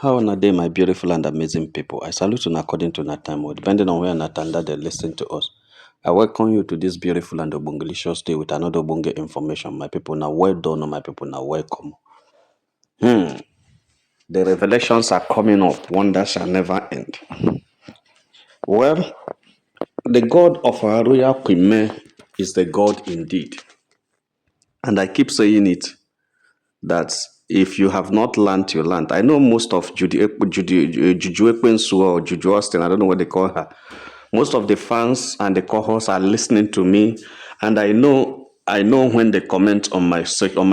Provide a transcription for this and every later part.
How na day, my beautiful and amazing people? I salute you according to that time, or depending on where not under they listen to us. I welcome you to this beautiful and obungalicious day with another obunga information. My people, now well done, my people, now welcome. The revelations are coming up, one that shall never end. Well, the God of our royal Queen May is the God indeed. And I keep saying it, that if you have not learned, you learned. I know most of Judy Juju Ekwensu or Juju Austin, I don't know what they call her. Most of the fans and the cohorts are listening to me, and I know when they comment on my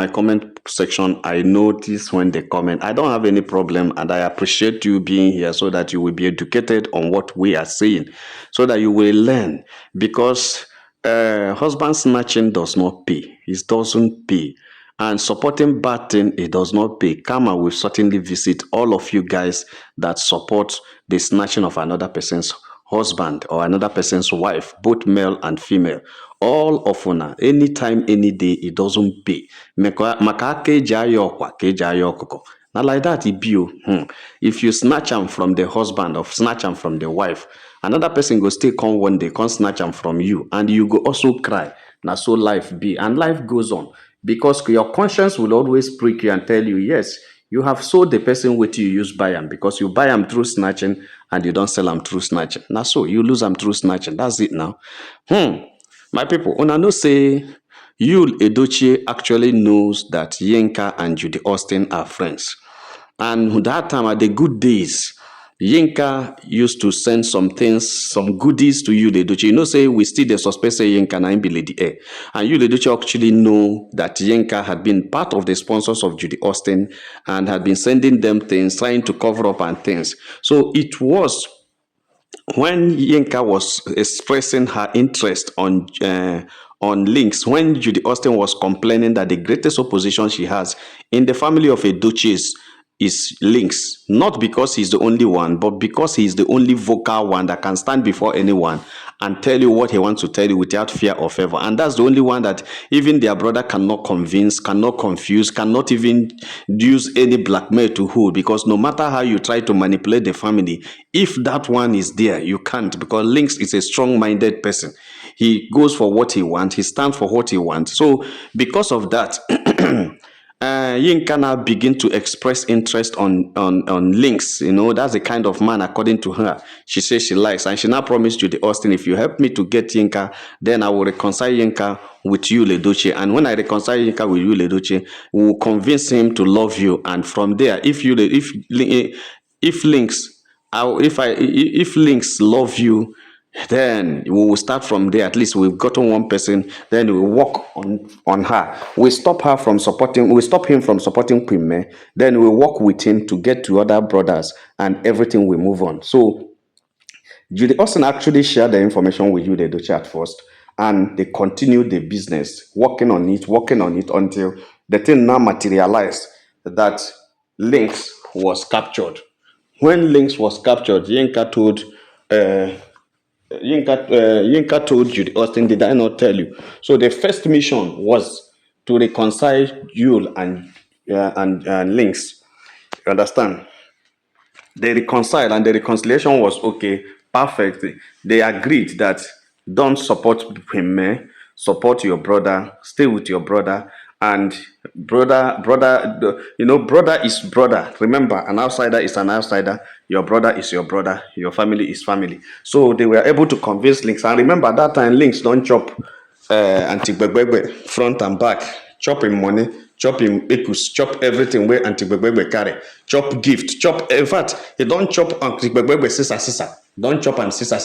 comment section. I notice when they comment. I don't have any problem, and I appreciate you being here so that you will be educated on what we are saying, so that you will learn. Because husband snatching does not pay. It doesn't pay. And supporting bad thing, it does not pay. Karma will certainly visit all of you guys that support the snatching of another person's husband or another person's wife, both male and female. All of una, anytime, any day, it doesn't pay. Maka keji ayo okwa, keji ayo okoko. Now like that, it be. If you snatch them from the husband or snatch them from the wife, another person go still come one day, come snatch them from you, and you go also cry. Now so life be, and life goes on. Because your conscience will always prick you and tell you, yes, you have sold the person with you use buy them, because you buy them through snatching and you don't sell them through snatching. Now so you lose them through snatching. That's it now. My people, una know say Yul Edochie actually knows that Yinka and Judy Austin are friends. And that time, at the good days, Yinka used to send some things, some goodies to Yul Edochie. You know, say we still the suspect say Yinka na be Lady A. And Yul Edochie actually know that Yinka had been part of the sponsors of Judy Austin and had been sending them things, trying to cover up and things. So it was when Yinka was expressing her interest on Lynx, when Judy Austin was complaining that the greatest opposition she has in the family of Edochies is Lynx, not because he's the only one, but because he's the only vocal one that can stand before anyone and tell you what he wants to tell you without fear or favor. And that's the only one that even their brother cannot convince, cannot confuse, cannot even use any blackmail to hold, because no matter how you try to manipulate the family, if that one is there, you can't, because Lynx is a strong-minded person. He goes for what he wants, he stands for what he wants. So because of that, Yinka now begin to express interest on Lynx. You know, that's the kind of man, according to her, she says she likes. And she now promised Judy Austin, if you help me to get Yinka, then I will reconcile Yinka with Yul Edochie. And when I reconcile Yinka with Yul Edochie, we will convince him to love you. And from there, if Lynx love you, then we will start from there. At least we've gotten one person, then we work on her. We stop him from supporting Queen May, then we work with him to get to other brothers, and everything will move on. So Judy Austin actually shared the information with you, the Edochie, at first, and they continued the business, working on it until the thing now materialized that Lynx was captured. When Lynx was captured, Yinka told Judy Austin, did I not tell you? So the first mission was to reconcile Yul and Lynx. You understand? They reconciled, and the reconciliation was okay, perfect. They agreed that don't support him, support your brother, stay with your brother, and brother is brother. Remember, an outsider is an outsider. Your brother is your brother. Your family is family. So they were able to convince Lynx. And remember, that time Lynx don't chop anti-Gbegbe front and back, chop him money, chop him epus, chop everything where anti-Gbegbe carry, chop gift, chop. In fact, he don't chop anti-Gbegbe sisa, don't chop and sisa.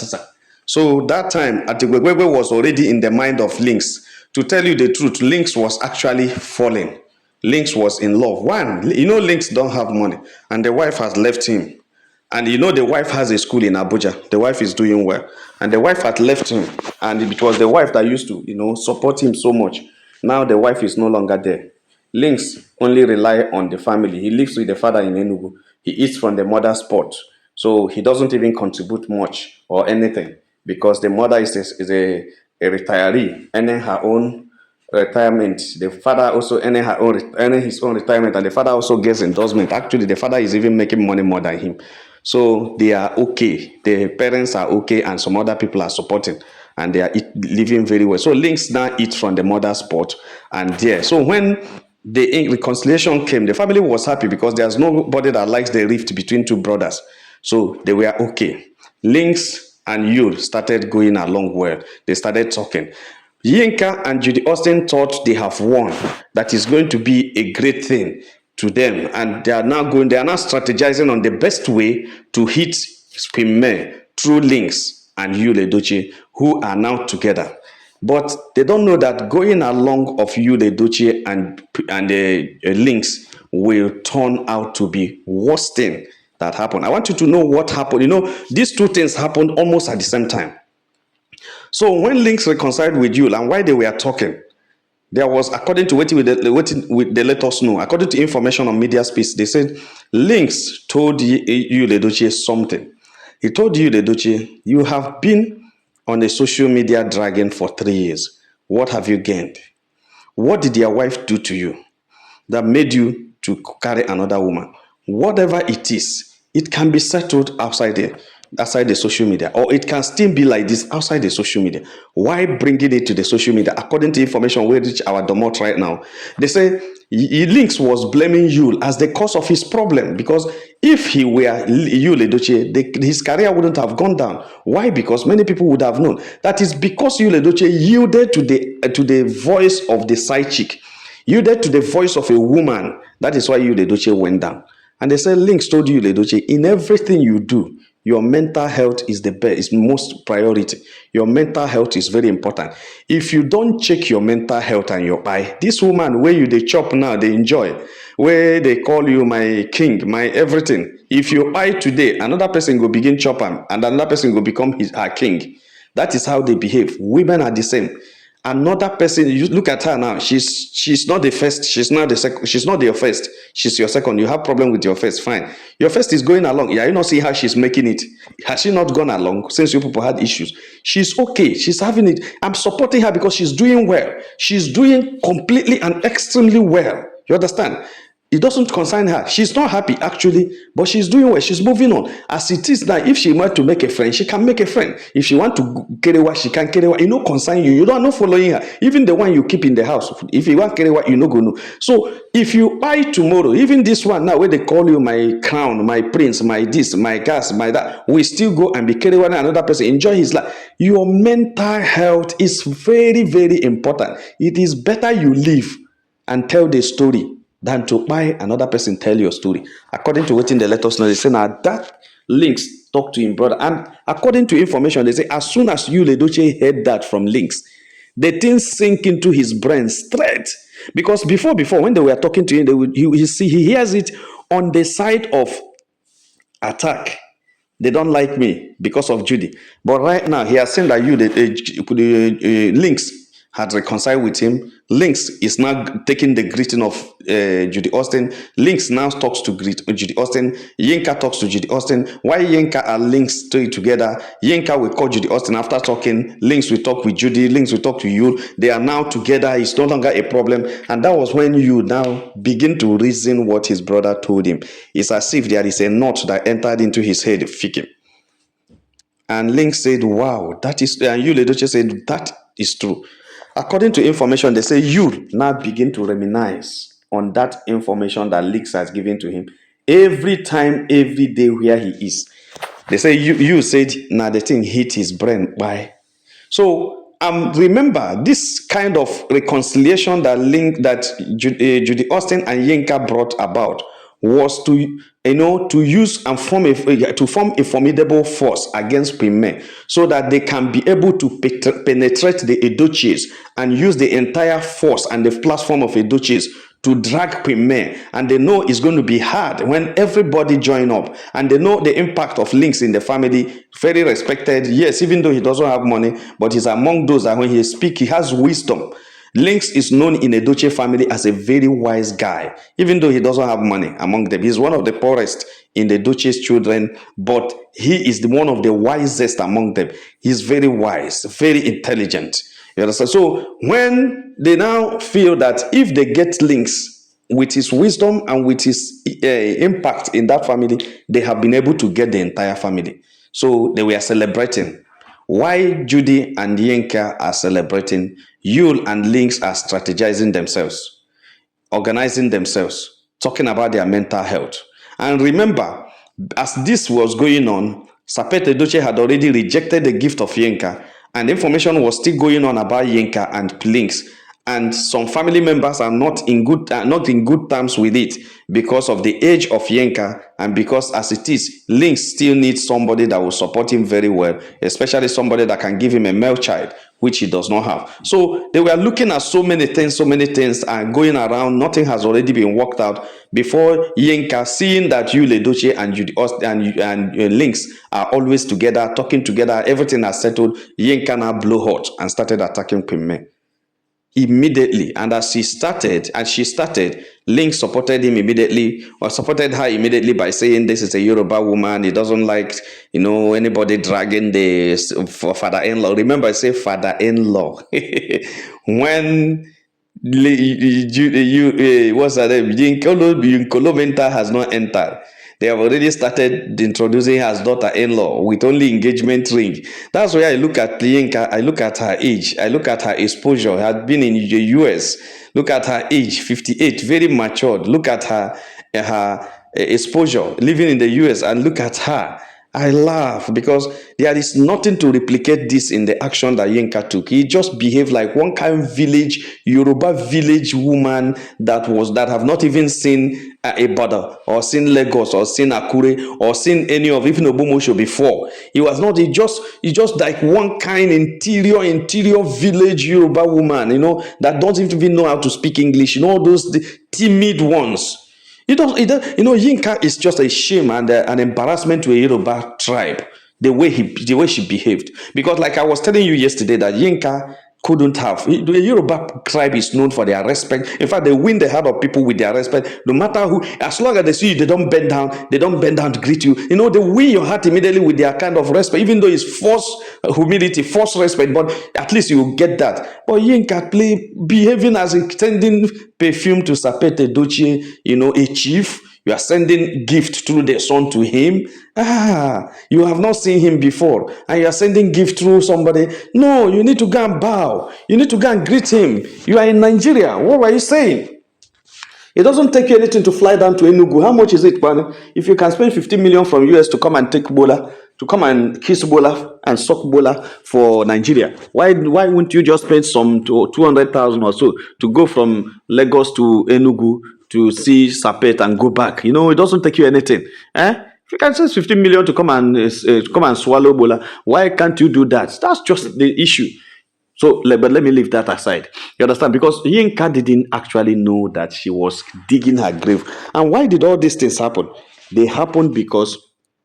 So that time, anti-Gbegbe was already in the mind of Lynx. To tell you the truth, Lynx was actually falling. Lynx was in love. One, Lynx don't have money, and the wife has left him. And the wife has a school in Abuja. The wife is doing well. And the wife had left him. And it was the wife that used to, support him so much. Now the wife is no longer there. Lynx only rely on the family. He lives with the father in Enugu. He eats from the mother's pot. So he doesn't even contribute much or anything, because the mother is a retiree, earning her own retirement. The father also earning his own retirement, and the father also gets endorsement. Actually, the father is even making money more than him. So they are okay. The parents are okay, and some other people are supporting, and they are living very well. So Lynx now eats from the mother's pot, and there. So when the reconciliation came, the family was happy because there's nobody that likes the rift between two brothers. So they were okay. Lynx and Yul started going along well. They started talking. Yinka and Judy Austin thought they have won. That is going to be a great thing to them. And they are now strategizing on the best way to hit Scheme through Lynx and Yul Edochie, who are now together. But they don't know that going along of Yul Edochie and Lynx will turn out to be worst thing that happened. I want you to know what happened. You know, these two things happened almost at the same time. So when Lynx reconciled with Yul and while they were talking, there was, according to what they let us know, according to information on media space, they said Lynx told Yul Edochie something. He told Yul Edochie, you have been on a social media dragon for 3 years. What have you gained? What did your wife do to you that made you to carry another woman? Whatever it is, it can be settled outside the social media, or it can still be like this outside the social media. Why bringing it to the social media? According to information we reach our domot right now, they say Lynx was blaming Yul as the cause of his problem, because if he were Yul Edochie, his career wouldn't have gone down. Why? Because many people would have known that is because Yul Edochie yielded to the voice of the side chick, yielded to the voice of a woman. That is why Yul Edochie went down. And they said Lynx told Yul Edochie, in everything you do, your mental health is the best, is most priority. Your mental health is very important. If you don't check your mental health and your eye, this woman where you they chop now, they enjoy, where they call you my king, my everything. If you eye today, another person will begin chop him, and another person will become her king. That is how they behave. Women are the same. Another person, you look at her now, she's not the first, she's not the second, she's not your first, she's your second. You have problem with your first, fine. Your first is going along. Yeah, you not see how she's making it. Has she not gone along since you people had issues? She's okay, she's having it. I'm supporting her because she's doing well. She's doing completely and extremely well. You understand? It doesn't concern her. She's not happy actually, but she's doing well. She's moving on. As it is now, if she want to make a friend, she can make a friend. If she want to carry what, she can carry what. You know, concern you. You don't know following her. Even the one you keep in the house. If you want carry what, you know go know. So if you buy tomorrow, even this one now where they call you my crown, my prince, my this, my gas, my that, we still go and be carry one another person. Enjoy his life. Your mental health is very, very important. It is better you live and tell the story than to buy another person tell your story. According to what they let us know, they say now that Lynx talked to him brother, and according to information, they say as soon as Yul Edochie heard that from Lynx, the thing sink into his brain straight. Because before when they were talking to him, he hears it on the side of attack. They don't like me because of Judy. But right now, he has seen that Lynx had reconciled with him. Lynx is now taking the greeting of Judy Austin. Lynx now talks to Judy Austin. Yinka talks to Judy Austin. Why Yinka and Lynx stay together? Yinka will call Judy Austin after talking. Lynx will talk with Judy. Lynx will talk to Yul. They are now together. It's no longer a problem. And that was when you now begin to reason what his brother told him. It's as if there is a knot that entered into his head, fikim. And Lynx said, wow, that is, and Yul Edochie said, that is true. According to information, they say Yul now begin to reminisce on that information that Lynx has given to him every time, every day where he is. They say Yul said, now the thing hit his brain by. So remember this kind of reconciliation that Judy Austin and Yinka brought about was to use and form a formidable force against Pime, so that they can be able to penetrate the Edochies and use the entire force and the platform of Edochies to drag Pime. And they know it's going to be hard when everybody join up, and they know the impact of Lynx in the family. Very respected, yes, even though he doesn't have money, but he's among those that when he speaks, he has wisdom. Lynx is known in the Edochie family as a very wise guy, even though he doesn't have money among them. He's one of the poorest in the Edochie's children, but he is one of the wisest among them. He's very wise, very intelligent. You understand? So when they now feel that if they get Lynx with his wisdom and with his impact in that family, they have been able to get the entire family. So they were celebrating. Why Judy and Yinka are celebrating, Yul and Lynx are strategizing themselves, organizing themselves, talking about their mental health. And remember, as this was going on, Sapete Doche had already rejected the gift of Yinka, and information was still going on about Yinka and Lynx. And some family members are not in good terms with it because of the age of Yinka, and because as it is, Lynx still needs somebody that will support him very well, especially somebody that can give him a male child, which he does not have. So they were looking at so many things and going around. Nothing has already been worked out before Yinka, seeing that Yul Edochie and Judy and Lynx are always together, talking together, everything has settled. Yinka now blew hot and started attacking Queen May immediately. And as she started, Lynx supported him immediately, or supported her immediately by saying this is a Yoruba woman. He doesn't like, anybody dragging the father-in-law. Remember, I say father-in-law. When what's that name? Yinka has not entered. They have already started introducing her as daughter-in-law with only engagement ring. That's why I look at Yinka, I look at her age, I look at her exposure. Had been in the US. Look at her age, 58, very matured. Look at her exposure, living in the US, and look at her. I laugh because there is nothing to replicate this in the action that Yinka took. He just behaved like one kind of Yoruba village woman that have not even seen Ibadan or seen Lagos or seen Akure or seen any of even Obomosho before. He just like one kind interior village Yoruba woman, that doesn't even know how to speak English. Those timid ones. Yinka is just a shame and an embarrassment to a Yoruba tribe, the way she behaved. Because like I was telling you yesterday, that Yinka couldn't have. The Yoruba tribe is known for their respect. In fact, they win the heart of people with their respect. No matter who, as long as they see you, they don't bend down to greet you. They win your heart immediately with their kind of respect, even though it's false humility, false respect, but at least you get that. But Yinka behaving as a sending perfume to Sapete Dochie, a chief. You are sending gift through the son to him. You have not seen him before, and you are sending gift through somebody. No, you need to go and bow. You need to go and greet him. You are in Nigeria. What were you saying? It doesn't take you anything to fly down to Enugu. How much is it, man? If you can spend 50 million from US to come and take Bola, to come and kiss Bola and suck Bola for Nigeria, why wouldn't you just spend some 200,000 or so to go from Lagos to Enugu to see Sapet and go back? It doesn't take you anything. If you can spend 15 million to come and swallow Bola, why can't you do that? That's just the issue. So, but let me leave that aside. You understand? Because Yinka didn't actually know that she was digging her grave. And why did all these things happen? They happened because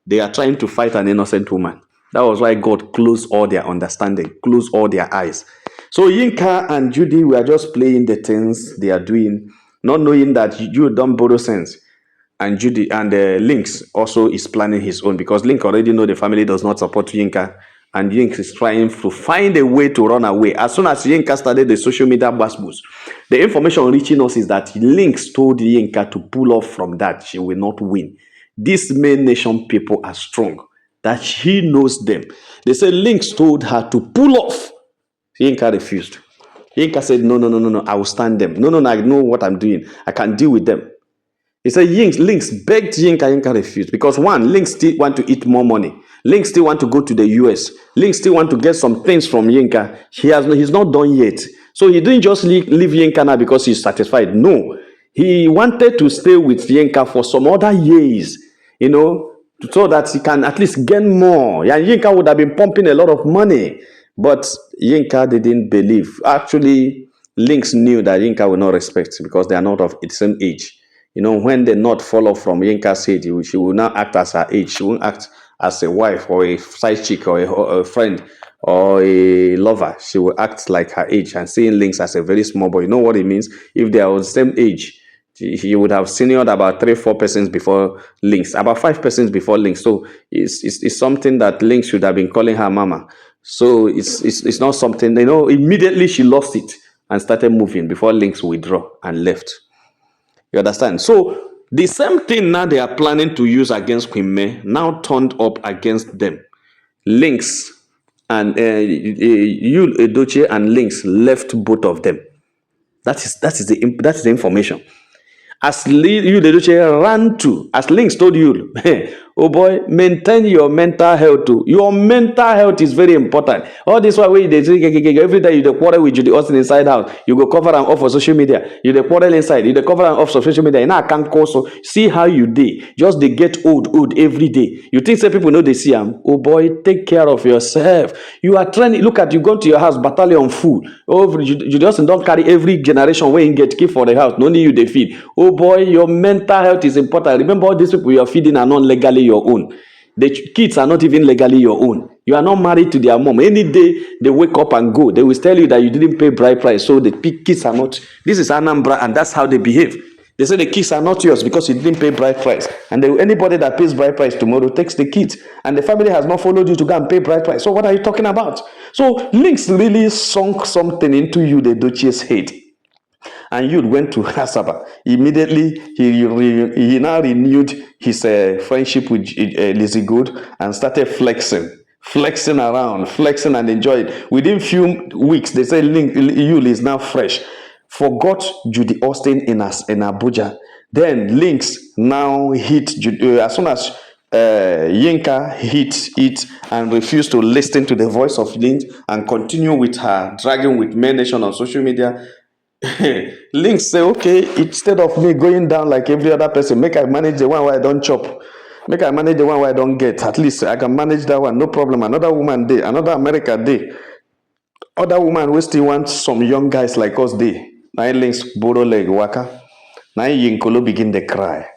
they are trying to fight an innocent woman. That was why God closed all their understanding, closed all their eyes. So Yinka and Judy were just playing the things they are doing, not knowing that you don't borrow sense. And Judy and Lynx also is planning his own, because Lynx already know the family does not support Yinka. And Yinka is trying to find a way to run away. As soon as Yinka started the social media boost, the information reaching us is that Lynx told Yinka to pull off from that. She will not win. These main nation people are strong, that he knows them. They said Lynx told her to pull off. Yinka refused. Yinka said, no, I will stand them. No, I know what I'm doing. I can deal with them. He said Lynx begged Yinka refused, because one, Lynx still want to eat more money. Lynx still want to go to the US. Lynx still want to get some things from Yinka. He's not done yet. So he didn't just leave Yinka now because he's satisfied. No. He wanted to stay with Yinka for some other years, so that he can at least gain more. And Yinka would have been pumping a lot of money. But Yinka didn't believe. Actually, Lynx knew that Yinka would not respect, because they are not of the same age. When they not follow from Yinka's age, she will now act as her age. She won't act as a wife or a side chick or a friend or a lover. She will act like her age, and seeing Lynx as a very small boy. You know what it means? If they are the same age, he would have seniored about 3-4 persons before Lynx, about 5 persons before Lynx. So it's something that Lynx should have been calling her mama. So it's not something, immediately she lost it and started moving before Lynx withdraw and left. You understand? So the same thing now they are planning to use against Queen May now turned up against them. Lynx and Yul Edochie and Lynx left both of them. That is the information. As you the ran to, as Links told you, oh boy, maintain your mental health too. Your mental health is very important. All this why when they say every day you dey quarrel with Judy Austin inside out, you go cover and off for social media. You dey quarrel inside, you dey cover and off for social media. You know I can't call so see how you dey. Just they get old every day. You think say people know they see them? Oh boy, take care of yourself. You are training. Look at you go to your house, battalion full. Oh, Judy Austin don't carry every generation where you get keep for the house. No need you they feed. Oh boy, your mental health is important. Remember all these people you are feeding are not legally your own. The kids are not even legally your own. You are not married to their mom. Any day they wake up and go, they will tell you that you didn't pay bride price. So the kids are not. This is Anambra, and that's how they behave. They say the kids are not yours because you didn't pay bride price. And anybody that pays bride price tomorrow takes the kids. And the family has not followed you to go and pay bride price. So what are you talking about? So Lynx really sunk something into you, the Duchess head. And Yud went to Asaba. Immediately, he now renewed his friendship with Lizzie Good and started flexing around, flexing and enjoying. Within few weeks, they say Yul is now fresh. Forgot Judy Austin in Abuja. Then Lynx now hit as soon as Yinka hit it and refused to listen to the voice of Lynx and continue with her dragging with Men Nation on social media. Lynx say, okay, instead of me going down like every other person, make I manage the one where I don't chop. Make I manage the one where I don't get. At least I can manage that one, no problem. Another woman day, another America day. Other woman we still want some young guys like us day. Now Lynx borrow leg waka. Now Yinkolo begin to cry.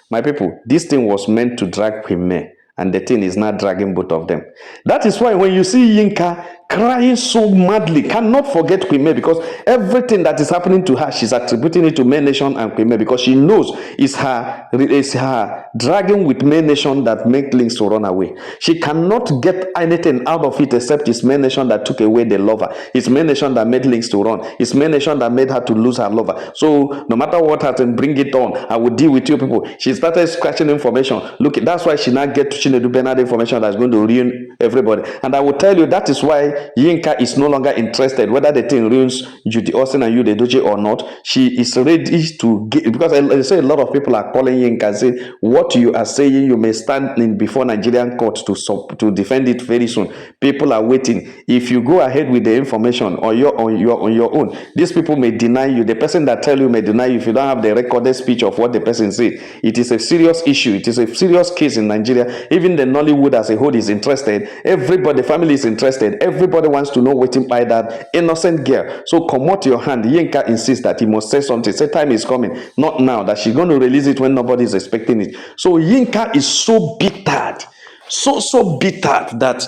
My people, this thing was meant to drag Queen May, and the thing is not dragging both of them. That is why when you see Yinka crying so madly, cannot forget Queen May, because everything that is happening to her, she's attributing it to Men Nation and Queen May, because she knows it's her dragging with Men Nation that make Lynx to run away. She cannot get anything out of it except it's Men Nation that took away the lover. It's Men Nation that made Lynx to run. It's Men Nation that made her to lose her lover. So no matter what happens, bring it on. I will deal with you people. She started scratching information. Look, that's why she now get to Chinedu Bernard information that's going to ruin everybody. And I will tell you that is why Yinka is no longer interested whether the thing ruins Judy Austin and you the Doji or not. She is ready to get, because I say a lot of people are calling Yinka and say what you are saying you may stand in before Nigerian court to defend it very soon. People are waiting. If you go ahead with the information on your own, these people may deny you. The person that tell you may deny you if you don't have the recorded speech of what the person said. It is a serious issue. It is a serious case in Nigeria. Even the Nollywood as a whole is interested. Everybody, family is interested. Everybody wants to know waiting by that innocent girl. So come out your hand. Yinka insists that he must say something. Say time is coming. Not now. That she's going to release it when nobody is expecting it. So Yinka is so bittered. So bittered that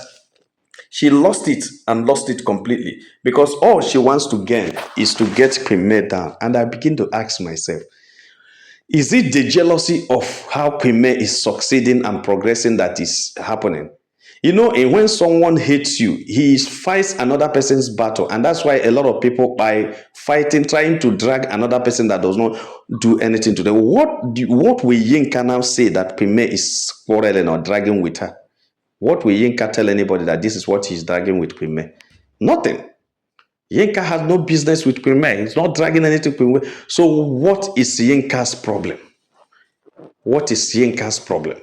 she lost it and lost it completely, because all she wants to gain is to get Queen May down. And I begin to ask myself, is it the jealousy of how Queen May is succeeding and progressing that is happening? And when someone hates you, he fights another person's battle. And that's why a lot of people, by fighting, trying to drag another person that does not do anything to them. What will Yinka now say that Queen May is quarreling or dragging with her? What will Yinka tell anybody that this is what he's dragging with Queen May? Nothing. Yinka has no business with Queen May. He's not dragging anything with Queen May. So what is Yinka's problem? What is Yinka's problem?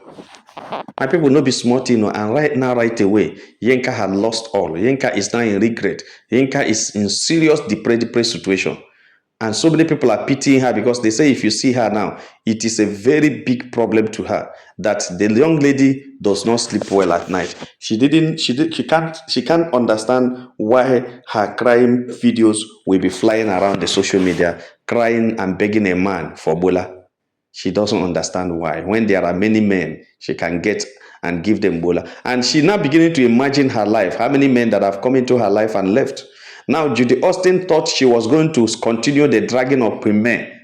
My people no be smart, and right now, right away, Yinka had lost all. Yinka is now in regret. Yinka is in serious depressed situation. And so many people are pitying her, because they say if you see her now, it is a very big problem to her that the young lady does not sleep well at night. She can't understand why her crime videos will be flying around the social media, crying and begging a man for bola. She doesn't understand why. When there are many men, she can get and give them bola. And she now beginning to imagine her life, how many men that have come into her life and left. Now, Judy Austin thought she was going to continue the dragging of Queen May.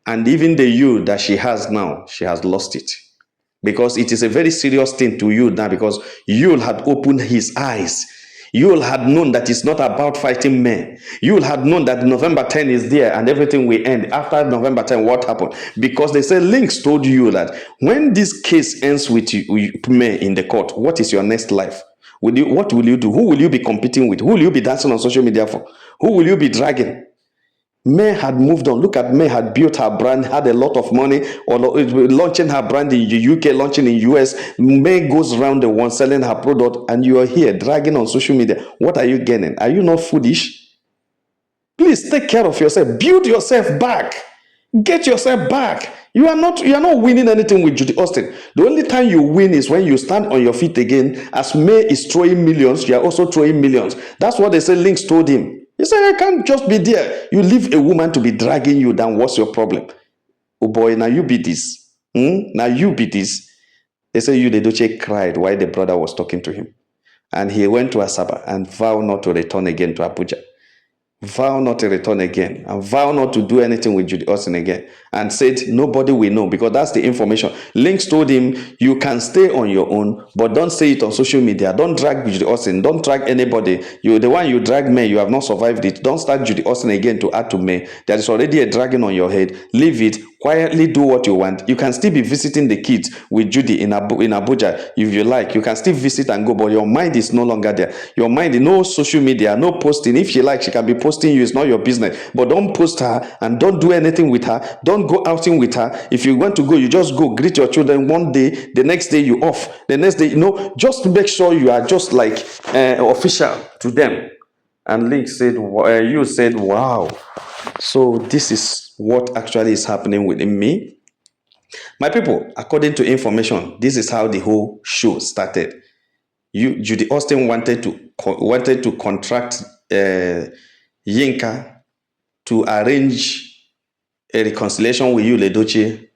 And even the you that she has now, she has lost it. Because it is a very serious thing to you now, because you had opened his eyes. Yul had known that it's not about fighting men. Yul had known that November 10 is there and everything will end. After November 10, what happened? Because they said Lynx told you that when this case ends with men in the court, what is your next life? What will you do? Who will you be competing with? Who will you be dancing on social media for? Who will you be dragging? May had moved on. Look at May had built her brand, had a lot of money, or launching her brand in the UK, launching in US. May goes around the world selling her product, and you are here dragging on social media. What are you getting? Are you not foolish? Please take care of yourself. Build yourself back. Get yourself back. You are not winning anything with Judy Austin. The only time you win is when you stand on your feet again. As May is throwing millions, you are also throwing millions. That's what they say Lynx told him. He said, I can't just be there. You leave a woman to be dragging you down. What's your problem? Oh boy, now you be this. Now you be this. They say you, the Doche cried while the brother was talking to him. And he went to Asaba and vowed not to return again to Abuja. Vow not to return again, and vow not to do anything with Judy Austin again, and said nobody will know, because that's the information. Lynx told him, you can stay on your own, but don't say it on social media. Don't drag Judy Austin. Don't drag anybody. You, the one you drag May, you have not survived it. Don't start Judy Austin again to add to May. There is already a dragging on your head. Leave it. Quietly do what you want. You can still be visiting the kids with Judy in Abuja if you like. You can still visit and go, but your mind is no longer there. Your mind, no social media, no posting. If she likes, she can be posting you. It's not your business. But don't post her and don't do anything with her. Don't go outing with her. If you want to go, you just go greet your children one day. The next day you off. The next day, just make sure you are just like official to them. And Lynx said, you said, wow. So this is what actually is happening within me. My people, according to information, this is how the whole show started. Judy Austin wanted to contract Yinka to arrange a reconciliation with Yul Edochie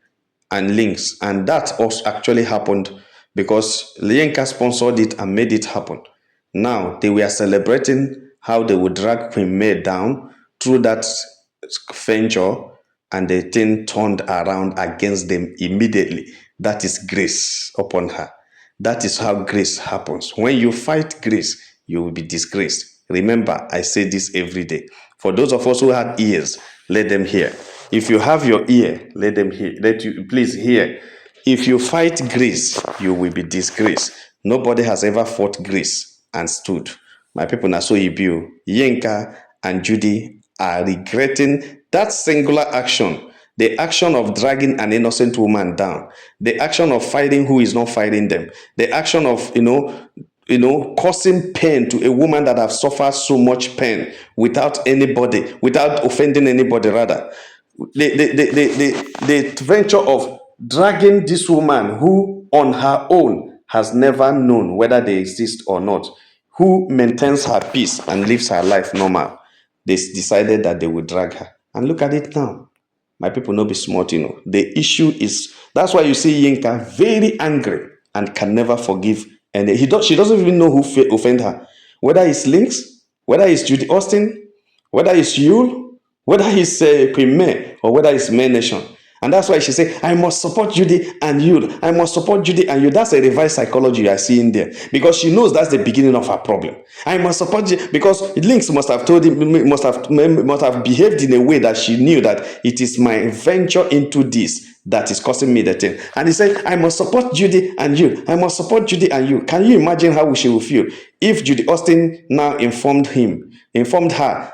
and Lynx, and that also actually happened because Yinka sponsored it and made it happen. Now they were celebrating how they would drag Queen May down through that venture, and the thing turned around against them immediately. That is grace upon her. That is how grace happens. When you fight grace, you will be disgraced. Remember, I say this every day. For those of us who have ears, let them hear. If you have your ear, let them hear. Please hear. If you fight grace, you will be disgraced. Nobody has ever fought grace and stood. My people, now so you Yinka and Judy are regretting that singular action, the action of dragging an innocent woman down, the action of fighting who is not fighting them, the action of causing pain to a woman that have suffered so much pain without offending anybody rather. The venture of dragging this woman who on her own has never known whether they exist or not, who maintains her peace and lives her life normal. They decided that they would drag her. And look at it now. My people no be smart, The issue is, that's why you see Yinka very angry and can never forgive. And she doesn't even know who offended her. Whether it's Lynx, whether it's Judy Austin, whether it's Yul, whether it's Queen May, or whether it's May Nation. And that's why she said, I must support Judy and Yul. I must support Judy and Yul. That's a revised psychology I see in there. Because she knows that's the beginning of her problem. I must support Judy. Because Lynx must have told him, must have behaved in a way that she knew that it is my venture into this that is causing me the thing. And he said, I must support Judy and you. I must support Judy and you. Can you imagine how she will feel if Judy Austin now informed her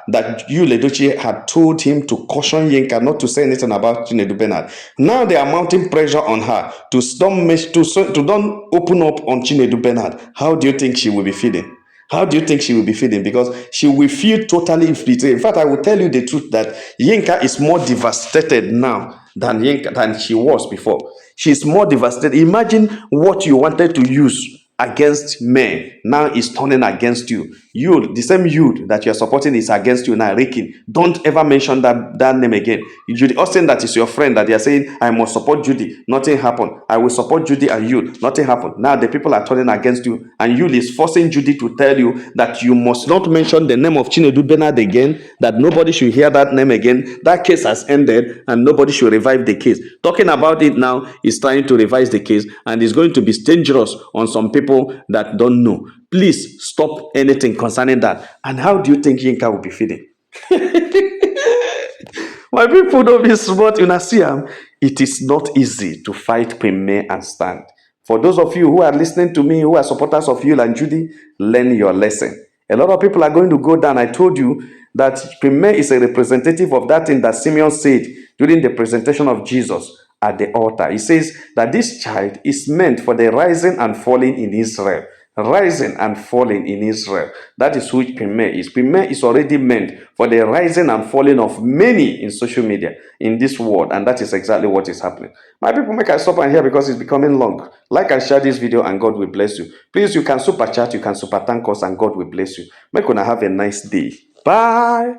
that Yul Edochie had told him to caution Yinka not to say anything about Chinedu Bernard. Now they are mounting pressure on her to don't open up on Chinedu Bernard. How do you think she will be feeling? How do you think she will be feeling? Because she will feel totally infiltrated. In fact, I will tell you the truth that Yinka is more devastated now than she was before. She's more devastated. Imagine what you wanted to use against men now is turning against you. You, the same you that you are supporting is against you now, Ricky. Don't ever mention that name again. Judy Austin, that is your friend, that they are saying, I must support Judy. Nothing happened. I will support Judy and you. Nothing happened. Now the people are turning against you, and Yul is forcing Judy to tell you that you must not mention the name of Chinedu Bernard again, that nobody should hear that name again. That case has ended, and nobody should revive the case. Talking about it now is trying to revise the case, and is going to be dangerous on some people that don't know. Please stop anything concerning that. And how do you think Yinka will be feeling? My people don't be smart in Asiam. It is not easy to fight Queen May and stand. For those of you who are listening to me, who are supporters of Yul and Judy, learn your lesson. A lot of people are going to go down. I told you that Queen May is a representative of that thing that Simeon said during the presentation of Jesus at the altar. He says that this child is meant for the rising and falling in Israel. Rising and falling in Israel. That is who Pime is. Pime is already meant for the rising and falling of many in social media in this world, and that is exactly what is happening. My people, make I stop and here because it's becoming long. Like and share this video, and God will bless you. Please, you can super chat, you can super thank us, and God will bless you. Make una have a nice day. Bye.